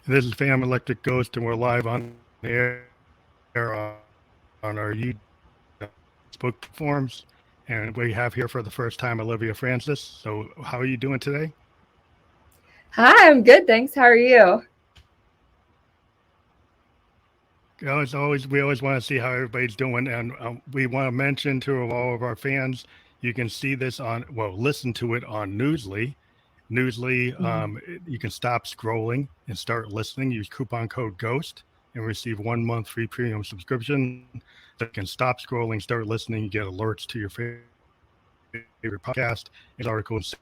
This is Phantom Electric Ghost, and we're live on the air on our Facebook platforms. And we have here for the first time Olivia Frances. So, how are you doing today? Hi, I'm good, thanks. How are you? As always, we always want to see how everybody's doing, and we want to mention to all of our fans, you can see this listen to it on Newsly. Newsly, Mhm. you can stop scrolling and start listening. Use coupon code GHOST and receive 1 month free premium subscription. So you can stop scrolling, start listening. You get alerts to your favorite podcast and articles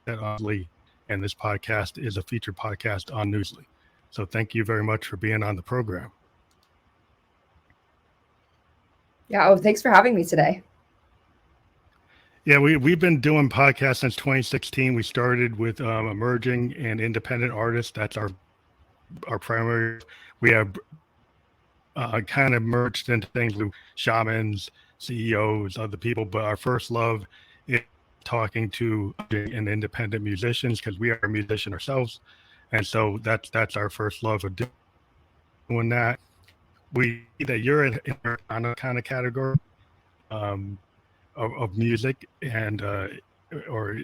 set on Newsly. And this podcast is a featured podcast on Newsly. So thank you very much for being on the program. Yeah, oh, thanks for having me today. Yeah, we've been doing podcasts since 2016. We started with emerging and independent artists. That's our primary. We have kind of merged into things with shamans, CEOs, other people. But our first love is talking to and independent musicians because we are a musician ourselves, and so that's our first love of doing that. We see that you're in a kind of category um, of music and or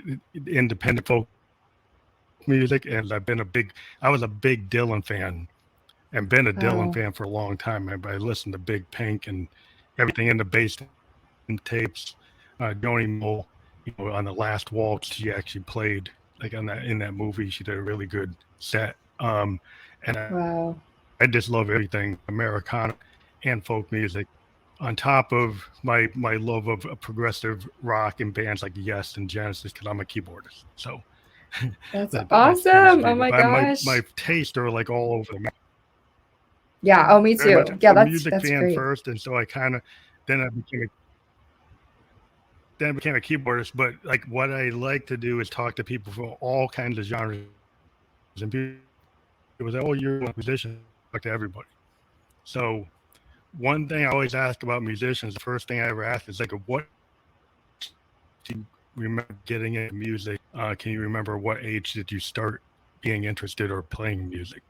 independent folk music, and I was a big Dylan fan and been a Dylan Oh, fan for a long time. I listened to Big Pink and everything in the basement tapes. Joni Mitchell, on the last waltz, she actually played like on that in that movie. She did a really good set. And I just love wow. everything Americana and folk music. On top of my love of progressive rock and bands like Yes and Genesis, because I'm a keyboardist. So That's that tends to awesome. be. Oh my But my gosh. tastes are like all over the map. Yeah, oh, me Very much too. a Yeah, music that's fan great. first, and so I kind of then I became a then I became a keyboardist. But like what I like to do is talk to people from all kinds of genres, and people say, "Oh, you're a musician." I talk to everybody. So one thing I always ask about musicians, the first thing I ever ask is like, "What do you remember getting into music? Can you remember what age did you start being interested or playing music?"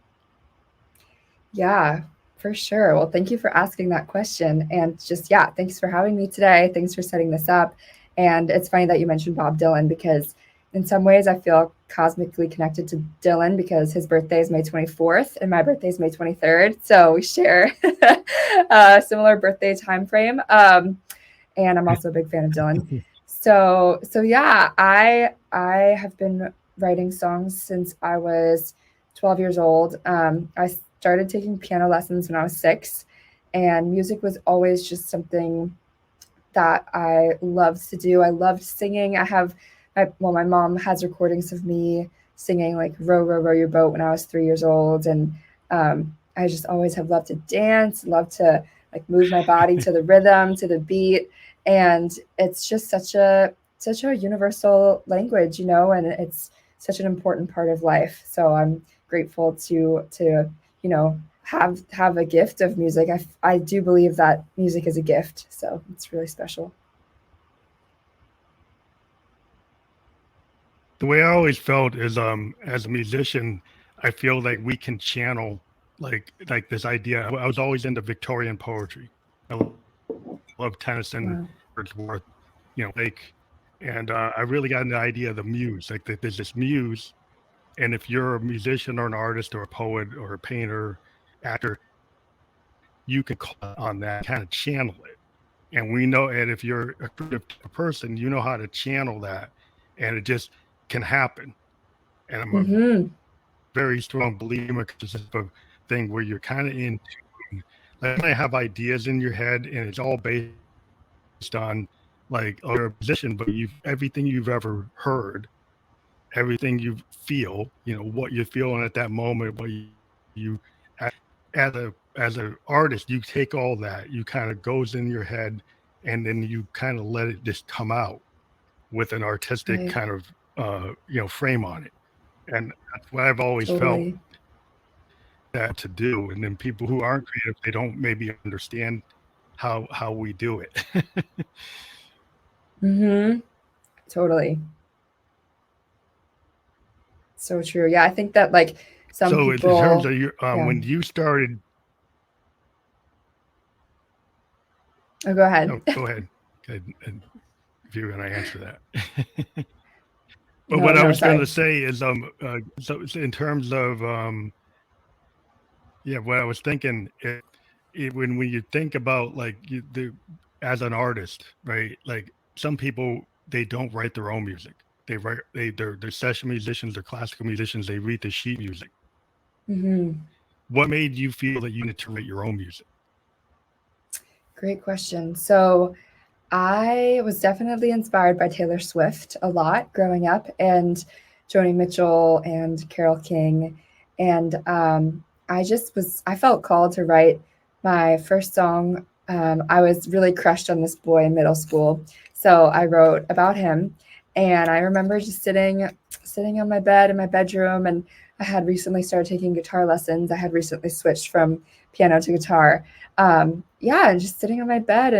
Yeah, for sure. Well, thank you for asking that question. And just, yeah, thanks for having me today. Thanks for setting this up. And it's funny that you mentioned Bob Dylan because in some ways I feel cosmically connected to Dylan because his birthday is May 24th and my birthday is May 23rd. So we share a similar birthday time frame. And I'm also a big fan of Dylan. So yeah, I have been writing songs since I was 12 years old. I started taking piano lessons when I was 6, and music was always just something that I loved to do. I loved singing. My mom has recordings of me singing like "Row, row, row your boat" when I was 3 years old, and I just always have loved to dance, loved to like move my body to the rhythm, to the beat, and it's just such a universal language, and it's such an important part of life. So I'm grateful to have a gift of music. I do believe that music is a gift, so it's really special. The way I always felt is as a musician, I feel like we can channel like this idea. I was always into Victorian poetry. I love Tennyson, Wow. Wordsworth, Blake, and I really got an idea of the muse. Like that there's this muse, and if you're a musician or an artist or a poet or a painter, actor, you can call on that, kind of channel it. And we know, and if you're a creative person, you know how to channel that, and it just can happen. And I'm a very Mm-hmm. strong believer because it's a thing where you're kind of in tune. Like you might have ideas in your head, and it's all based on like, oh, you're a musician, but you've everything you've ever heard, everything you feel, what you're feeling at that moment, what you as a artist, you take all that, you kind of goes in your head, and then you kind of let it just come out with an artistic Right. kind of frame on it. And that's what I've always felt Totally. that to do. And then people who aren't creative, they don't maybe understand how we do it. Mm-hmm. Totally. So true. Yeah, I think that like some So in terms people, of your yeah. when you started, Oh, go ahead. oh, go ahead. And if you're going to answer that. But No, what I no, was going to sorry. say is, so in terms of, yeah, what I was thinking, when you think about like as an artist, right? Like some people, they don't write their own music. They're session musicians, they're classical musicians. They read the sheet music. Hmm. What made you feel that you needed to write your own music? Great question. So I was definitely inspired by Taylor Swift a lot growing up, and Joni Mitchell and Carole King. And I felt called to write my first song. I was really crushed on this boy in middle school. So I wrote about him. And I remember just sitting on my bed in my bedroom. And I had recently started taking guitar lessons. I had recently switched from piano to guitar. Yeah, and just sitting on my bed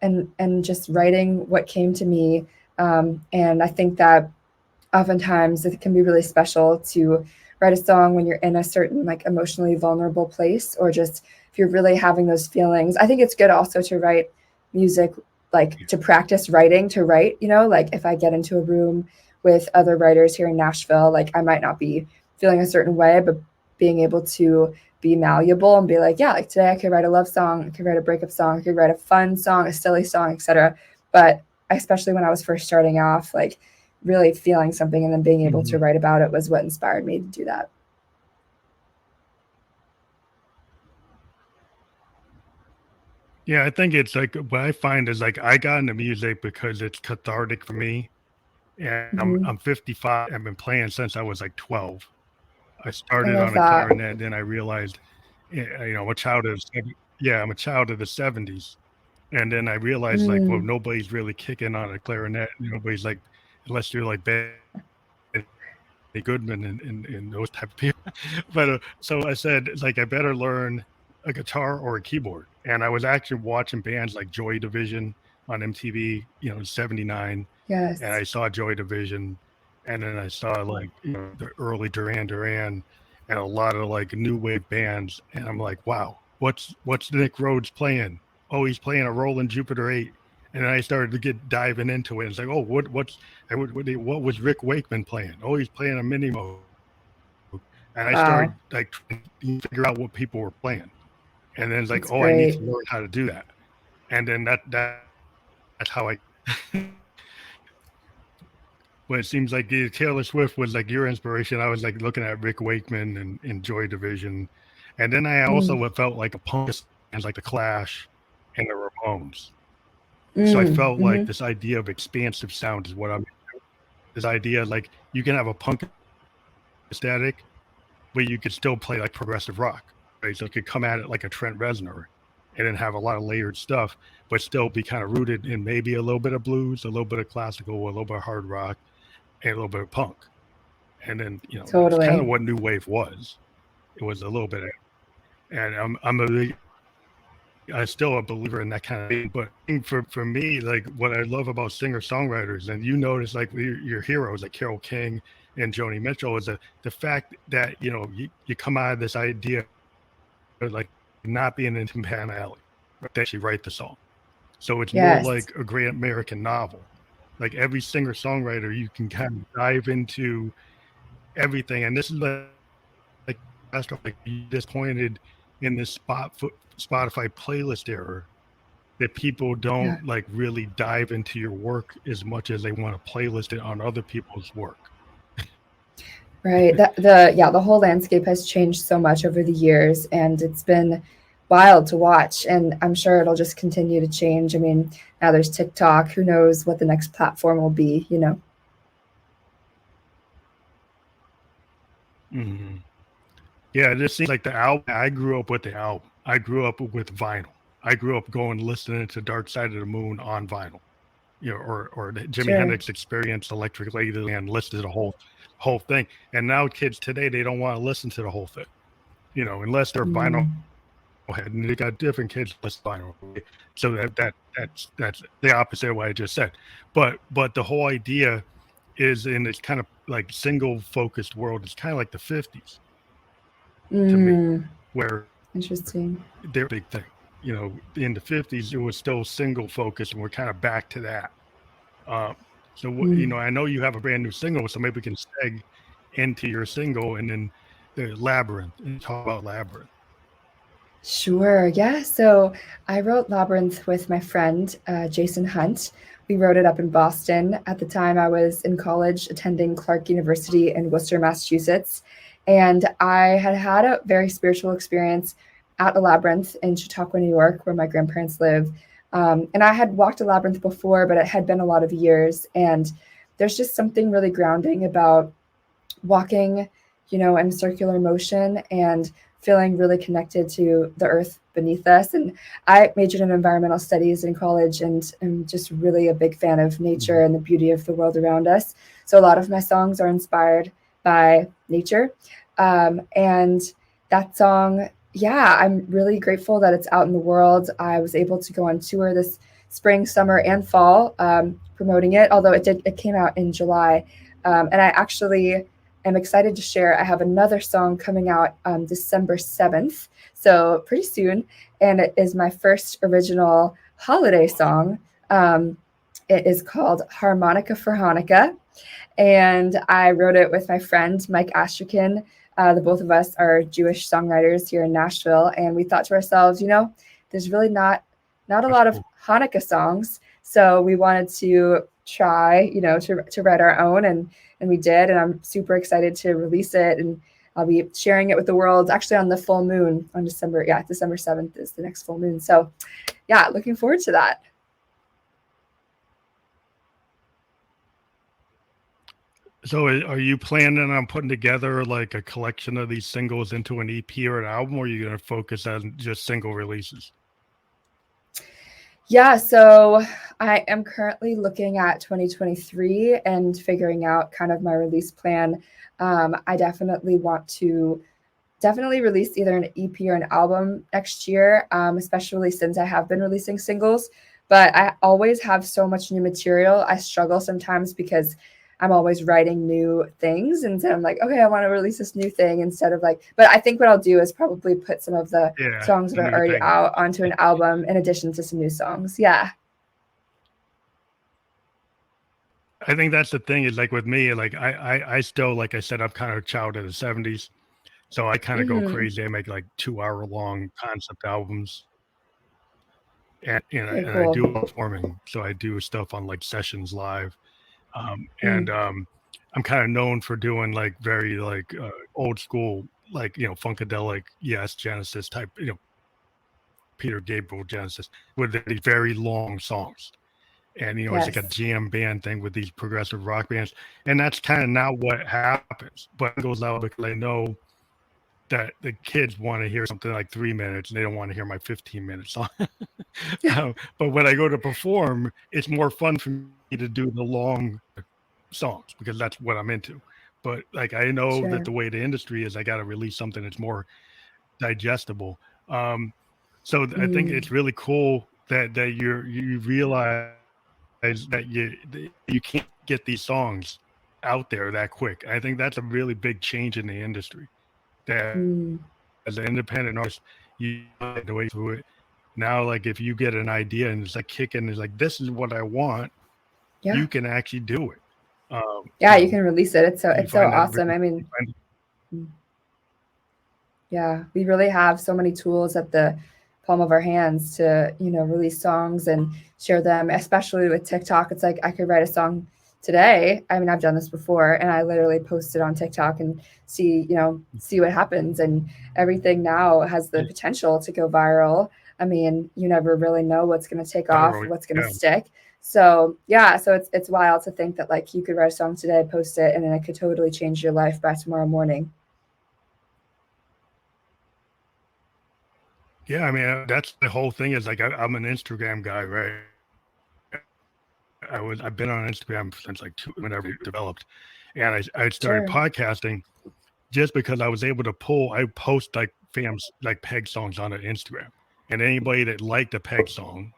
and just writing what came to me. And I think that oftentimes it can be really special to write a song when you're in a certain like emotionally vulnerable place, or just if you're really having those feelings. I think it's good also to write music, like to practice writing, to write, like if I get into a room with other writers here in Nashville, like I might not be feeling a certain way, but being able to be malleable and be like, yeah, like today I could write a love song, I could write a breakup song, I could write a fun song, a silly song, etc. But especially when I was first starting off, like really feeling something and then being able to Mhm. write about it was what inspired me to do that. Yeah, I think it's like what I find is like I got into music because it's cathartic for me. And I'm Hmm. 55. I've been playing since I was like 12. I I started love on a that. clarinet, then I realized, I'm a child of yeah, I'm a child of the 70s. And then I realized like, well, Mm, nobody's really kicking on a clarinet. Nobody's like, unless you're like Benny Goodman and those type of people. But so I said, like, I better learn a guitar or a keyboard. And I was actually watching bands like Joy Division on MTV, in 79. And yes. I saw Joy Division. And then I saw like, the early Duran Duran and a lot of like new wave bands. And I'm like, wow, what's Nick Rhodes playing? Oh, he's playing a Roland Jupiter 8. And then I started to get diving into it. It's like, oh, what was Rick Wakeman playing? Oh, he's playing a mini mode. And I started Wow. like trying to figure out what people were playing. And then it's like, That's oh, I need great. to learn how to do that. And then that's how I when it seems like Taylor Swift was like your inspiration. I was like looking at Rick Wakeman and Joy Division. And then I also Mm, felt like a punk bands like the Clash and the Ramones. So I mm, felt like mm-hmm. this idea of expansive sound is what I'm this idea like you can have a punk aesthetic, but you could still play like progressive rock, right? So it could come at it like a Trent Reznor and then have a lot of layered stuff, but still be kind of rooted in maybe a little bit of blues, a little bit of classical, a little bit of hard rock, and a little bit of punk. And then, that's kind of Totally. what new wave was. It was a little bit of, and I'm still a believer in that kind of thing. But for me, like what I love about singer songwriters, and you notice like your heroes like Carole King and Joni Mitchell, is the fact that you come out of this idea of like not being in Timpana Alley, but they actually write the song. So it's more Yes. like a great American novel. Like every singer songwriter, you can kind of dive into everything, and this is like like you disappointed in this Spotify playlist error that people Yeah. don't like really dive into your work as much as they want to playlist it on other people's work. Right. The whole landscape has changed so much over the years, and it's been wild to watch. And I'm sure it'll just continue to change. I mean, now there's TikTok. Who knows what the next platform will be? Hmm. Yeah, this seems like the album. I grew up with the album. I grew up with vinyl. I grew up going listening to Dark Side of the Moon on vinyl. Or the Jimi Sure. Hendrix Experience, Electric Ladyland, listened to the whole thing. And now kids today they don't want to listen to the whole thing. Unless they're vinyl Mm, head, and they got different kids listen to vinyl. So that's the opposite of what I just said. But the whole idea is in this kind of like single focused world. It's kind of like the 50s. to me, Mm, where interesting. they're a big thing. In the 50s, it was still single focus, and we're kind of back to that. Um, Mm. I know you have a brand new single, so maybe we can seg into your single and then the Labyrinth and talk about Labyrinth. Sure. Yeah. So I wrote Labyrinth with my friend, Jason Hunt. We wrote it up in Boston. At the time, I was in college attending Clark University in Worcester, Massachusetts. And I had had a very spiritual experience at a labyrinth in Chautauqua, New York, where my grandparents live. And I had walked a labyrinth before, but it had been a lot of years. And there's just something really grounding about walking, in circular motion and feeling really connected to the earth beneath us. And I majored in environmental studies in college and am just really a big fan of nature Mhm. and the beauty of the world around us. So a lot of my songs are inspired by nature. And that song, yeah, I'm really grateful that it's out in the world. I was able to go on tour this spring, summer, and fall promoting it, although it came out in July. And I actually am excited to share. I have another song coming out December 7th, so pretty soon, and it is my first original holiday song. Um, it is called Harmonica for Hanukkah, and I wrote it with my friend Mike Astrakin. The both of us are Jewish songwriters here in Nashville, and we thought to ourselves, there's really not a That's lot of cool. Hanukkah songs, so we wanted to try, to write our own, and we did, and I'm super excited to release it, and I'll be sharing it with the world actually on the full moon on December 7th is the next full moon. So yeah, looking forward to that. So are you planning on putting together like a collection of these singles into an EP or an album, or are you going to focus on just single releases? Yeah, so I am currently looking at 2023 and figuring out kind of my release plan. I definitely want to release either an EP or an album next year, especially since I have been releasing singles. But I always have so much new material. I struggle sometimes because I'm always writing new things. And so I'm like, okay, I want to release this new thing instead of like, but I think what I'll do is probably put some of the Yeah, songs the that are new already thing. out onto an album in addition to some new songs. Yeah. I think that's the thing is like with me, like I still, like I said, I'm kind of a child of the 70s. So I kind of go Mm-hmm. crazy. I make like 2 hour long concept albums, and Very I cool. do performing. So I do stuff on like sessions live. And Mm. I'm kind of known for doing like very like old school, like, funkadelic, yes, Genesis type, Peter Gabriel Genesis with these very long songs. And, it's like a Yes. jam band thing with these progressive rock bands. And that's kind of not what happens. But it goes out because I know that the kids want to hear something like 3 minutes and they don't want to hear my 15-minute song. But when I go to perform, it's more fun for me to do the long songs because that's what I'm into. But like I know that Sure. the way the industry is, I got to release something that's more digestible. Um, so I think Mm. it's really cool that you realize that you can't get these songs out there that quick. I think that's a really big change in the industry. That Mm. as an independent artist, you have to wait through it. Now, like if you get an idea and it's like kicking, it's like this is what I want, Yeah. you can actually do it. Um, Yeah, you you know, can release it. you It's so find that awesome. very, I you mean, find, mm, yeah, we really have so many tools at the palm of our hands to, release songs and share them, especially with TikTok. It's like I could write a song today. I mean, I've done this before and I literally post it on TikTok and see what happens. And everything now has the potential to go viral. I mean, you never really know what's going to take off, what's going to yeah. stick. So yeah, so it's wild to think that like you could write a song today, post it, and then it could totally change your life by tomorrow morning. Yeah, I mean, that's the whole thing is like I'm an Instagram guy, right? I've been on Instagram since like whenever it developed, and I started Sure. podcasting just because I was able to I post like fams like peg songs on Instagram, and anybody that liked a peg song,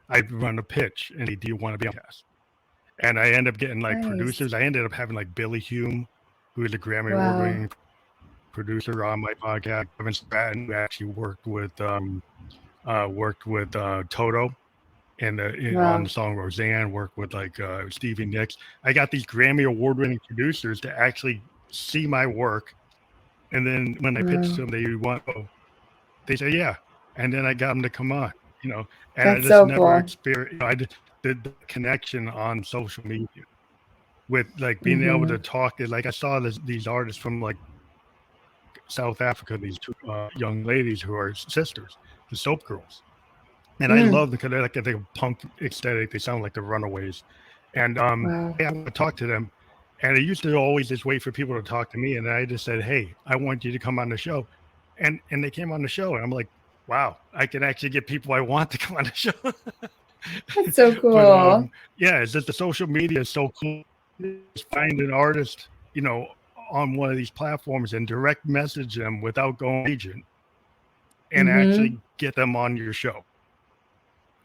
I'd run a pitch and say, "Do you want to be on podcast?" And I end up getting like Nice. producers. I ended up having like Billy Hume, who is a Grammy Award Wow. winning producer on my podcast, Kevin Stratton, who actually worked with Toto and on Wow. the song Roseanne, worked with like Stevie Nicks. I got these Grammy award-winning producers to actually see my work, and then when I pitched Wow. them, they say yeah, and then I got them to come on, you know, and I That's just so never cool. experienced. I just did the connection on social media with like being able to Hmm. talk to, like I saw these artists from like South Africa, these two young ladies who are sisters, the Soap Girls, and I Mm. love them because they're like a punk aesthetic. They sound like the Runaways, and Wow. yeah, I would talk to them, and I used to always just wait for people to talk to me, and I just said, "Hey, I want you to come on the show," and they came on the show, and I'm like, "Wow, I can actually get people I want to come on the show." That's so But cool. yeah, it's just the social media is so cool. Just find an artist, you know, on one of these platforms and direct message them without going agent and Hmm. actually get them on your show.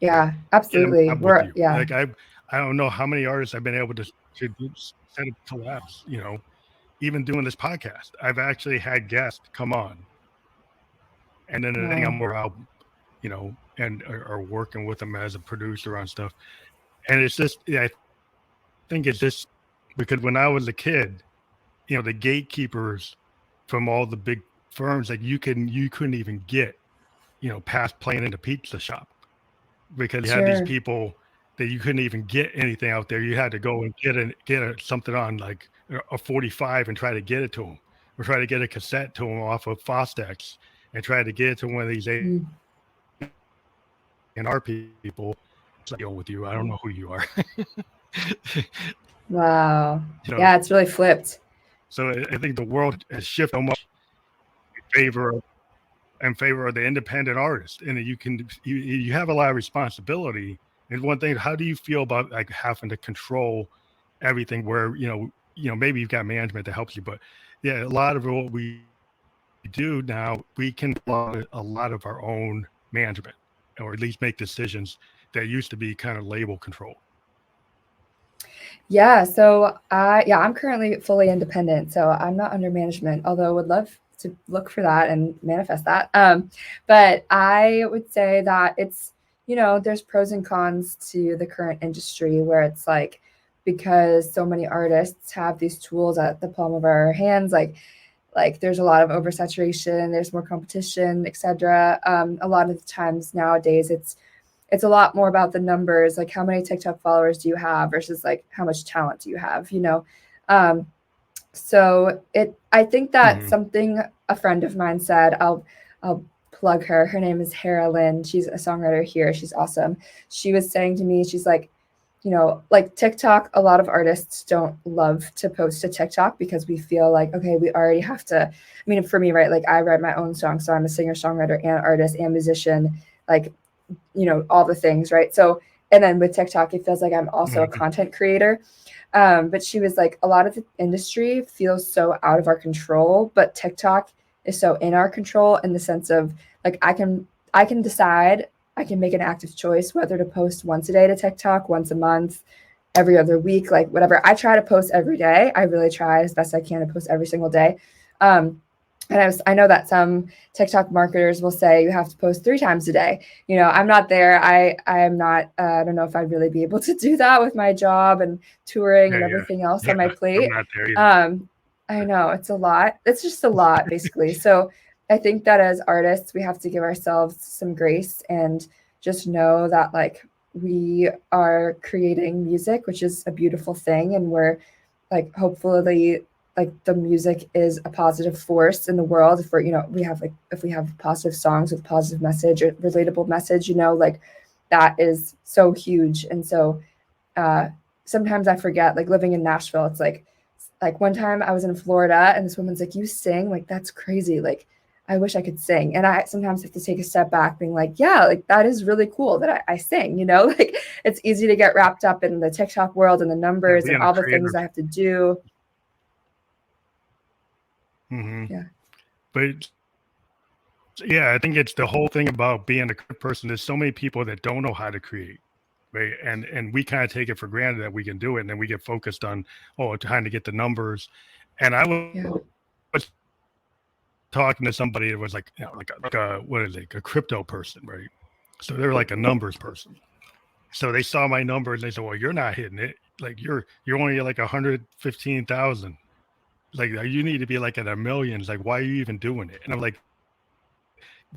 Right? Yeah, Get them absolutely. collab with We're you. yeah. Like I don't know how many artists I've been able to set up collabs. You know, even doing this podcast, I've actually had guests come on, and then they Wow. on more album. You know, and are working with them as a producer on stuff. And it's just, yeah, I think it's just because when I was a kid, you know, the gatekeepers from all the big firms, like you couldn't even get, you know, past playing in a pizza shop because you had these Sure. people that you couldn't even get anything out there. You had to go and something on like a 45 and try to get it to them, or try to get a cassette to them off of Fostex and try to get it to one of these Mm. A&R people. It's like, deal with you. I don't know who you are. Wow. You know, Yeah, it's really flipped. so I think the world has shifted so much in favor of the independent artist, and you have a lot of responsibility. And one thing, how do you feel about like having to control everything? Where maybe you've got management that helps you, but yeah, a lot of what we do now, we can a lot of our own management, or at least make decisions that used to be kind of label control. Yeah, so I'm currently fully independent, so I'm not under management, although I would love to look for that and manifest that. But I would say that it's, there's pros and cons to the current industry where it's like, because so many artists have these tools at the palm of our hands, like there's a lot of oversaturation, there's more competition, etc. A lot of the times nowadays it's a lot more about the numbers, like how many TikTok followers do you have versus like how much talent do you have. Um, so I think that Mm-hmm. something a friend of mine said, I'll plug her. Her name is Hera Lynn. She's a songwriter here. She's awesome. She was saying to me, she's like, like TikTok, a lot of artists don't love to post to TikTok because we feel like, okay, we already have to. I mean, for me, right? Like I write my own songs, so I'm a singer, songwriter, and artist and musician. Like, all the things, right? So, and then with TikTok, it feels like I'm also a Mm-hmm. content creator. But she was like, a lot of the industry feels so out of our control, but TikTok is so in our control in the sense of like I can decide, I can make an active choice whether to post once a day to TikTok, once a month, every other week, like whatever. I try to post every day. I really try as best I can to post every single day. Um, and I know that some TikTok marketers will say you have to post 3 times a day. I'm not there. I'm not. I don't know if I'd really be able to do that with my job and touring Yeah, and yeah, everything else on my yeah. I'm plate. not there either. Um, I know it's a lot. It's just a lot, basically. So I think that as artists, we have to give ourselves some grace and just know that like we are creating music, which is a beautiful thing, and we're like hopefully like the music is a positive force in the world. If we're we have like if we have positive songs with positive message or relatable message, like that is so huge. And so uh sometimes I forget, like living in Nashville, it's like one time I was in Florida and this woman's like, you sing? Like that's crazy. Like I wish I could sing. And I sometimes have to take a step back being like, yeah, like that is really cool that I sing, like it's easy to get wrapped up in the TikTok world and the Yeah, numbers and being a all the creator. things I have to do. Mm-hmm. Yeah. But yeah, I think it's the whole thing about being a creative person. There's so many people that don't know how to create, right? And we kind of take it for granted that we can do it, and then we get focused on trying to get the numbers. And I Yeah. was talking to somebody that was like, like a what is it, a crypto person, right? So they're like a numbers person. So they saw my numbers and they said, "Well, you're not hitting it. Like you're only like 115,000. Like you need to be like at a millions. Like why are you even doing it?" And I'm like,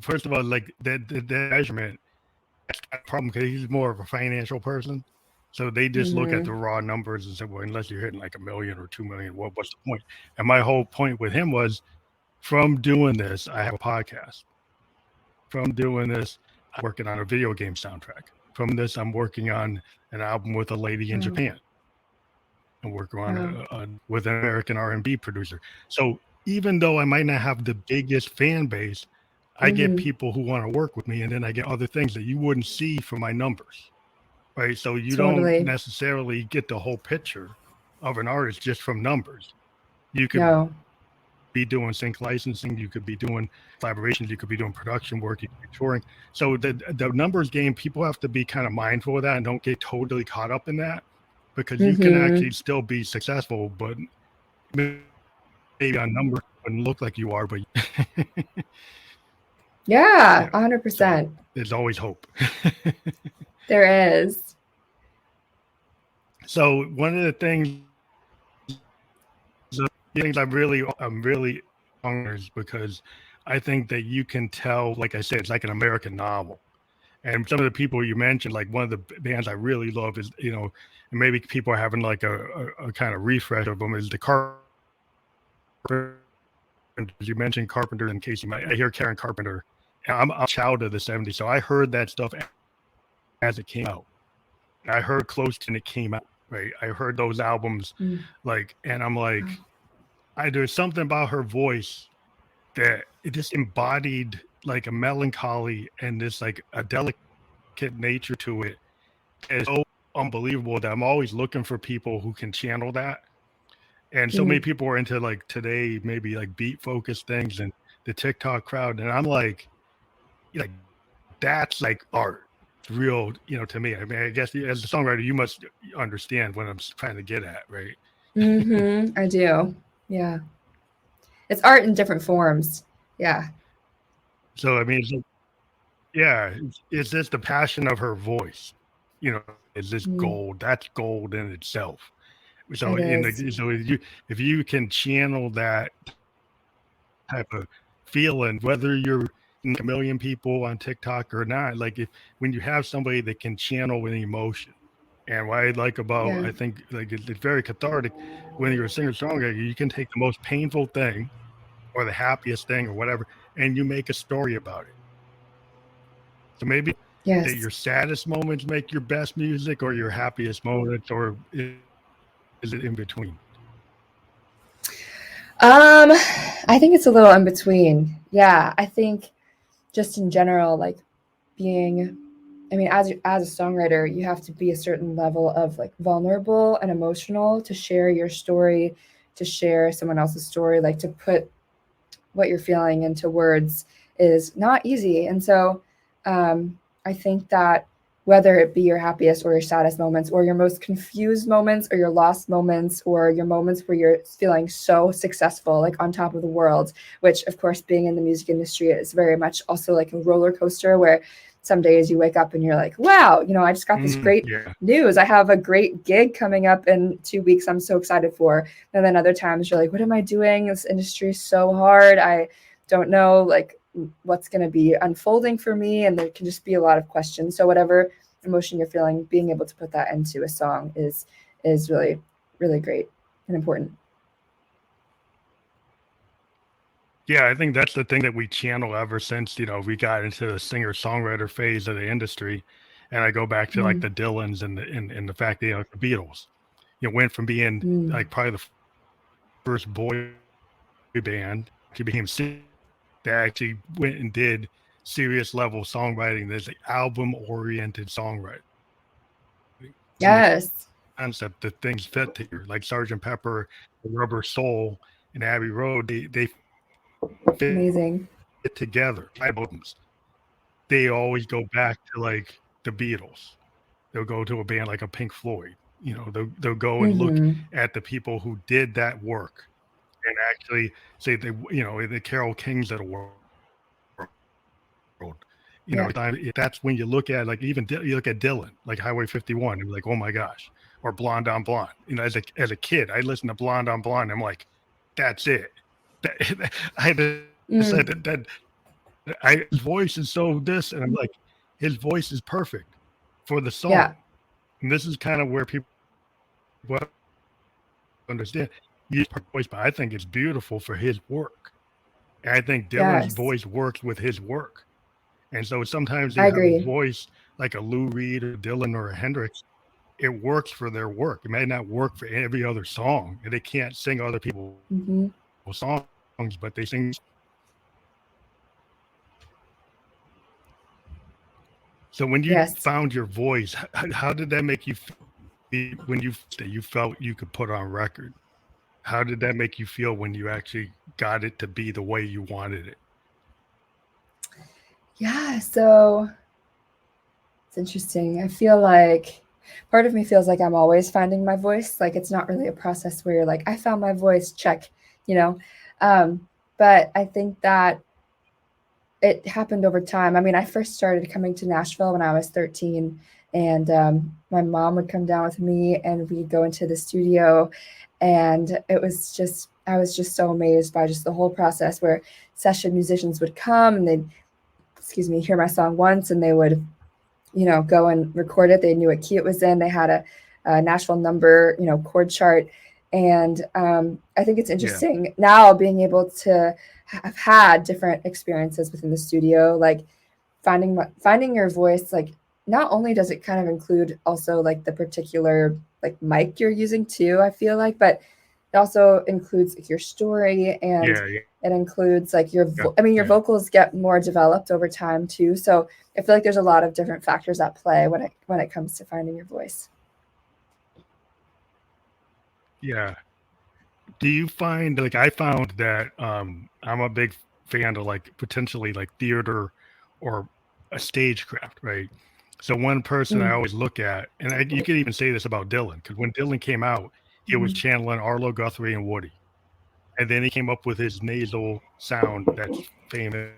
first of all, like that measurement, that's a problem because he's more of a financial person. So they just look at the Mm-hmm. raw numbers and say, "Well, unless you're hitting like a million or 2 million, what's the point?" And my whole point with him was, from doing this, I have a podcast. From doing this, I'm working on a video game soundtrack. From this, I'm working on an album with a lady in Wow. Japan and working on Wow. with an American R&B producer. So even though I might not have the biggest fan base, I get Mm-hmm. people who want to work with me, and then I get other things that you wouldn't see from my numbers, right? So you don't Totally. necessarily get the whole picture of an artist just from numbers. You could No. be doing sync licensing, you could be doing collaborations, you could be doing production work, you could be touring. So the numbers game, people have to be kind of mindful of that and don't get totally caught up in that, because you can Mm-hmm. actually still be successful, but maybe on numbers it wouldn't look like you are, but yeah. Yeah, So 100%. there's always hope. There is. So one of the things I'm really is because I think that you can tell, like I said, it's like an American novel. And some of the people you mentioned, like one of the bands I really love is, and maybe people are having like a kind of refresh of them, is the Carpenters. You mentioned Carpenters and Casey. I hear Karen Carpenter. And I'm a child of the 70s, so I heard that stuff as it came out. I heard close to when it came out, right? I heard those albums, Mm. like, and I'm Wow. like, there's something about her voice that it just embodied like a melancholy and this like a delicate nature to it is so unbelievable that I'm always looking for people who can channel that. And so many Mm. people are into like today, maybe like beat focused things and the TikTok crowd. And I'm like that's like art. It's real, to me. I mean, I guess as a songwriter, you must understand what I'm trying to get at, right? Mm-hmm. I do. Yeah. It's art in different forms. Yeah. So, I mean, yeah, it's just the passion of her voice, is this Mm. gold. That's gold in itself. So, It is. so if you can channel that type of feeling, whether you're like a million people on TikTok or not, like when you have somebody that can channel an emotion. And what I like about, I Yeah. think, like it's very cathartic when you're a singer songwriter, you can take the most painful thing or the happiest thing or whatever, and you make a story about it. So maybe that Yes. your saddest moments make your best music, or your happiest moments, or is it in between? Um, I think it's a little in between. Yeah. I think just in general, like being, I mean, as a songwriter, you have to be a certain level of like vulnerable and emotional to share your story, to share someone else's story, like to put what you're feeling into words is not easy. And so I think that whether it be your happiest or your saddest moments, or your most confused moments, or your lost moments, or your moments where you're feeling so successful, like on top of the world, which of course, being in the music industry is very much also like a roller coaster where some days you wake up and you're like, wow, I just got this great Yeah. news. I have a great gig coming up in 2 weeks. I'm so excited for. And then other times you're like, what am I doing? This industry is so hard. I don't know like what's going to be unfolding for me. And there can just be a lot of questions. So whatever emotion you're feeling, being able to put that into a song is really, really great and important. Yeah, I think that's the thing that we channel ever since, we got into the singer songwriter phase of the industry. And I go back to like Mm, the Dylans and the fact that, the Beatles, went from being mm. like probably the first boy band to became they actually went and did serious level songwriting. There's like album oriented songwriting. And the Yes. concept that things fit together, like Sergeant Pepper, Rubber Soul, and Abbey Road, they fit together. Five Amazing. albums. They always go back to like the Beatles. They'll go to a band like a Pink Floyd. They'll go and look Mm-hmm. at the people who did that work, and and actually say the Carol Kings of the world. Yeah. That's when you look at, like, even you look at Dylan, like Highway 51, and like, oh my gosh, or Blonde on Blonde. As a kid, I listened to Blonde on Blonde. I'm like, that's it. I had to say Mm, his voice is so this, and I'm like, his voice is perfect for the yeah. song. And this is kind of where people understand his voice, but I think it's beautiful for his work. And I think Dylan's Yes. voice works with his work. And so sometimes I you have a agree. voice like a Lou Reed or Dylan or a Hendrix. It works for their work. It may not work for every other song, and they can't sing other people's Hmm. songs, but they sing. So when you Yes. found your voice, how did that make you feel when you felt you could put on record? How did that make you feel when you actually got it to be the way you wanted it? Yeah. So it's interesting. I feel like part of me feels like I'm always finding my voice. Like it's not really a process where you're like, I found my voice, check, you know. But I think that it happened over time. I mean, I first started coming to Nashville when I was 13, and my mom would come down with me, and we'd go into the studio, and I was just so amazed by just the whole process where session musicians would come and they'd, excuse me, hear my song once, and they would go and record it. They knew what key it was in. They had a Nashville number, chord chart. And I think it's Yeah, interesting now being able to have had different experiences within the studio, like finding your voice. Like not only does it kind of include also like the particular like mic you're using too, I feel like, but it also includes like, your story, and yeah, it includes like yeah, your yeah, vocals get more developed over time too. So I feel like there's a lot of different factors at play when it comes to finding your voice. yeah. Do you find, like, I found that I'm a big fan of, like, potentially like theater or a stagecraft, right? So one person I Mm, always look at, and you could even say this about Dylan, because when Dylan came out, he was mhm, channeling Arlo Guthrie and Woody, and then he came up with his nasal sound that's famous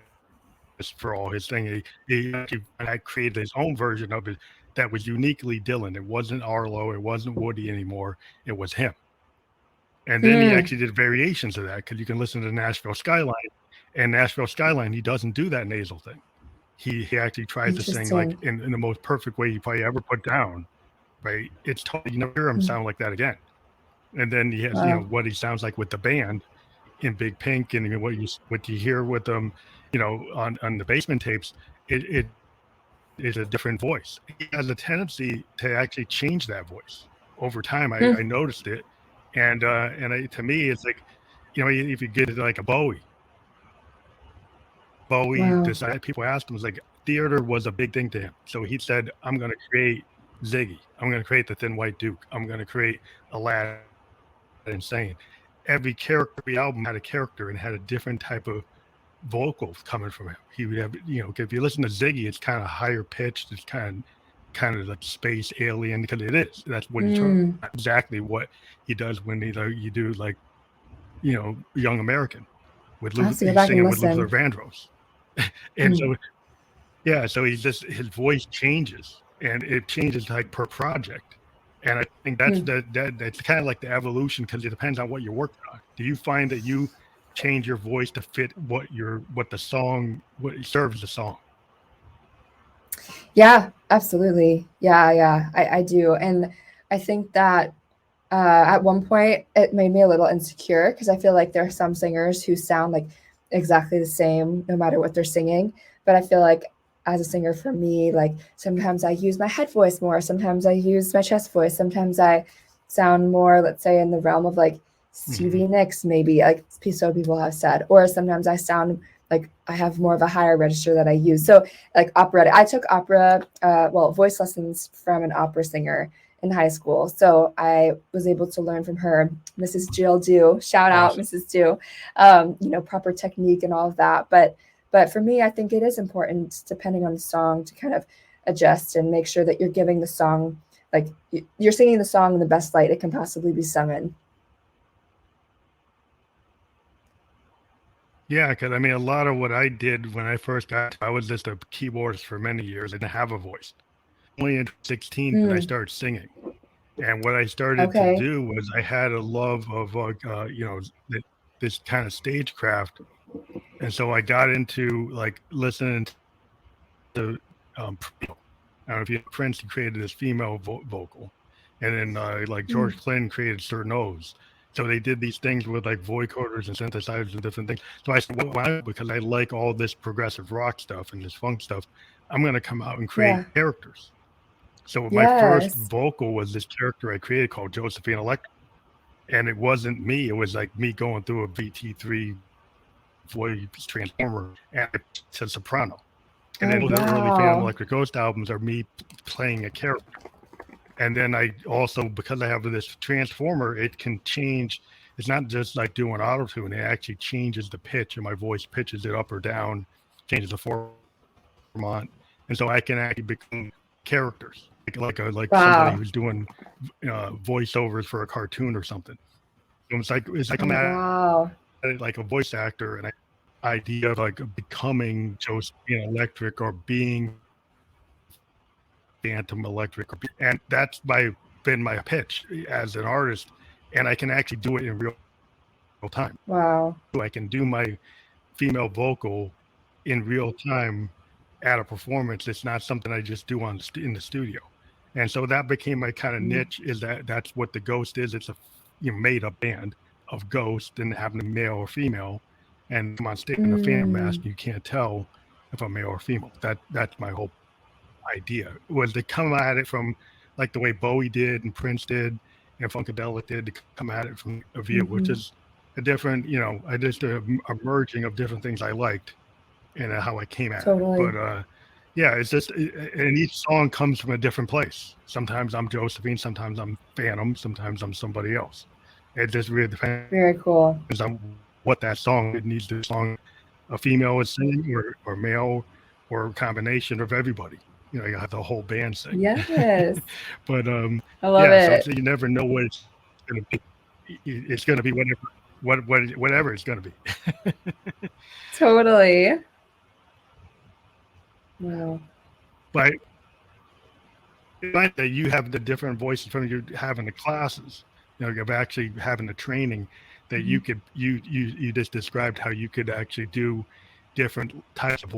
for all his thing. He actually had created his own version of it that was uniquely Dylan. It wasn't Arlo, it wasn't Woody anymore. It was him. And then he mm, actually did variations of that, because you can listen to Nashville Skyline, and Nashville Skyline, he doesn't do that nasal thing. He actually tries to sing like interesting. in the most perfect way you probably ever put down, right? It's totally, you never hear him Mm, sound like that again. And then he has, wow. what he sounds like with the band in Big Pink, and what you hear with them, on the Basement tapes, it is a different voice. He has a tendency to actually change that voice over time. I Mm, noticed it, to me, it's like, if you get it like a Bowie wow. decided. People asked him, was like, theater was a big thing to him. So he said, I'm going to create Ziggy. I'm going to create the Thin White Duke. I'm going to create Aladdin Sane. Every character, every album had a character and had a different type of vocals coming from him. He would have, if you listen to Ziggy, it's kind of higher pitched. It's kind of like space alien, because it is. That's what he tries. Mm, Exactly what he does when you do like, Young American with I'll have to go he's back and singing with Luther listen. Vandross. And Mm, so, yeah, so his voice changes, and it changes like per project. And I think mm. that's kind of like the evolution, because it depends on what you're working on. Do you find that you change your voice to fit what serves the song? Yeah, absolutely. Yeah, yeah, I do. And I think that at one point it made me a little insecure because I feel like there are some singers who sound like exactly the same no matter what they're singing. But I feel like as a singer, for me, like sometimes I use my head voice more, sometimes I use my chest voice, sometimes I sound more, let's say, in the realm of like Hmm. Stevie Nicks, maybe like so people have said, or sometimes I sound like I have more of a higher register that I use. So like operatic, I took opera, voice lessons from an opera singer in high school. So I was able to learn from her, Mrs. Jill Dew. Shout out, Awesome. Mrs. Dew. Proper technique and all of that. But for me, I think it is important, depending on the song, to kind of adjust and make sure that you're giving the song, like you're singing the song in the best light it can possibly be sung in. Yeah, because I mean, a lot of what I did when I first got, I was just a keyboardist for many years. I didn't have a voice. Only in 16 did I Mm, start singing. And what I started to okay. do was I had a love of this kind of stagecraft, and so I got into like listening to I don't know if you know Prince, he created this female vocal, and then like Mm, George Clinton created certain O's. So they did these things with like vocoders and synthesizers and different things. So I said, well, why? Because I like all this progressive rock stuff and this funk stuff. I'm going to come out and create yeah. characters. So my first Yes. vocal was this character I created called Josephine Electric. And it wasn't me. It was like me going through a VT3 voice transformer and to soprano. And Oh, then the early Phantom wow. Electric Ghost albums are me playing a character. And then I also, because I have this transformer, it can change. It's not just like doing auto tune, it actually changes the pitch, and my voice pitches it up or down, changes the format. And so I can actually become characters, like somebody Wow. who's doing voiceovers for a cartoon or something. So it's like I'm Oh, at wow. it like a voice actor, and I idea of like becoming Josephine Electric or being Phantom Electric, and that's been my pitch as an artist, and I can actually do it in real time. Wow. I can do my female vocal in real time at a performance. It's not something I just do in the studio, and so that became my kind of Mm, niche. Is that's what the Ghost is? It's a made up band of Ghost and having a male or female, and come on stage in a Phantom mm, mask. You can't tell if I'm male or female. That's my whole idea was to come at it from like the way Bowie did and Prince did and Funkadelic did, to come at it from a view, which mhm. is a different, I just a merging of different things I liked and how I came at it. Totally. But yeah, it's just, and each song comes from a different place. Sometimes I'm Josephine, sometimes I'm Phantom, sometimes I'm somebody else. It just really depends Very cool. on what that song it needs. The song a female is singing or male or a combination of everybody. You have the whole band sing. Yes. But I love yeah, so it. you never know what it's going to be. It's going to be whatever it's going to be. Totally. Wow. But that you have the different voices from you having the classes, of actually having the training that Mhm. you just described how you could actually do different types of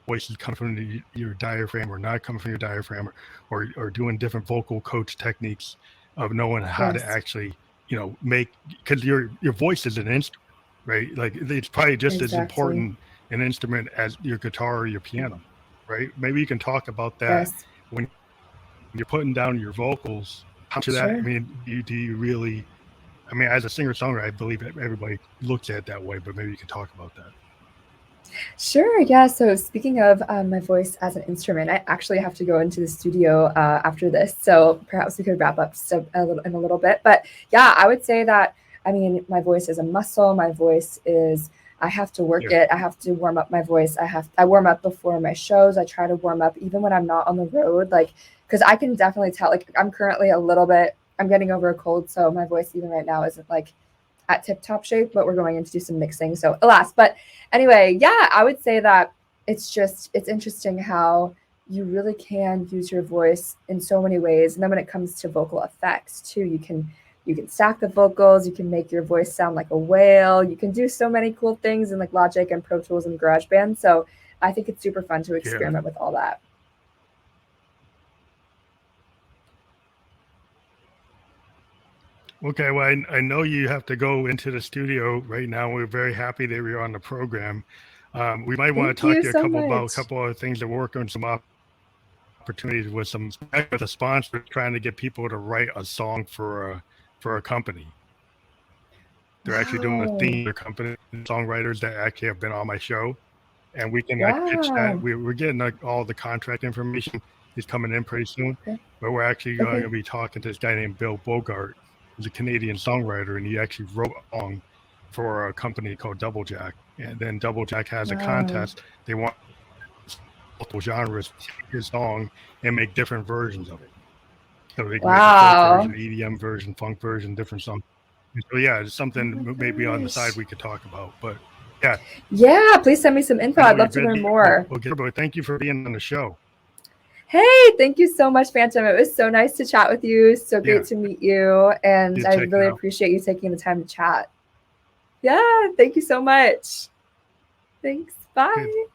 voices coming from your diaphragm or not coming from your diaphragm, or doing different vocal coach techniques of knowing how to Yes, actually make, because your voice is an instrument, right? Like it's probably just as exactly. important an instrument as your guitar or your piano, right? Maybe you can talk about that Yes, when you're putting down your vocals. How much of that, I sure. mean, do you really, I mean, as a singer songwriter, I believe everybody looks at it that way, but maybe you can talk about that. Sure, yeah. So speaking of my voice as an instrument, I actually have to go into the studio after this. So perhaps we could wrap up stuff in a little bit. But yeah, I would say that, I mean, my voice is a muscle. My voice is, I have to work Yeah. it. I have to warm up my voice. I warm up before my shows. I try to warm up even when I'm not on the road. Like, because I can definitely tell, like, I'm currently a little bit, I'm getting over a cold. So my voice, even right now, isn't like at tip top shape, but we're going in to do some mixing. So alas, but anyway, yeah, I would say that it's interesting how you really can use your voice in so many ways. And then when it comes to vocal effects too, you can stack the vocals, you can make your voice sound like a whale, you can do so many cool things in like Logic and Pro Tools and GarageBand. So I think it's super fun to Yeah. experiment with all that. Okay, well, I know you have to go into the studio right now. We're very happy that you're on the program. We might want Thank to talk you to you so about a much. couple other things that work on some opportunities with a sponsor trying to get people to write a song for a company. They're actually doing a Wow. theme for their company, songwriters that actually have been on my show, and we can pitch that. Wow. We're getting all the contract information is coming in pretty soon, Okay. but we're actually going Okay. to be talking to this guy named Bill Bogart, who's a Canadian songwriter, and he actually wrote a song for a company called Double Jack. And then Double Jack has a Wow. contest. They want multiple genres to take his song and make different versions of it. So they can make a folk Wow. version, EDM version, funk version, different songs. And so yeah, it's Oh my something maybe on the side gosh. we could talk about. But Yeah. Yeah, please send me some info. I'd love to learn more. We'll get her, but thank you for being on the show. Hey, thank you so much, Phantom. It was so nice to chat with you. So great to meet you. And I really appreciate you taking the time to chat. Yeah, thank you so much. Thanks. Bye. Good.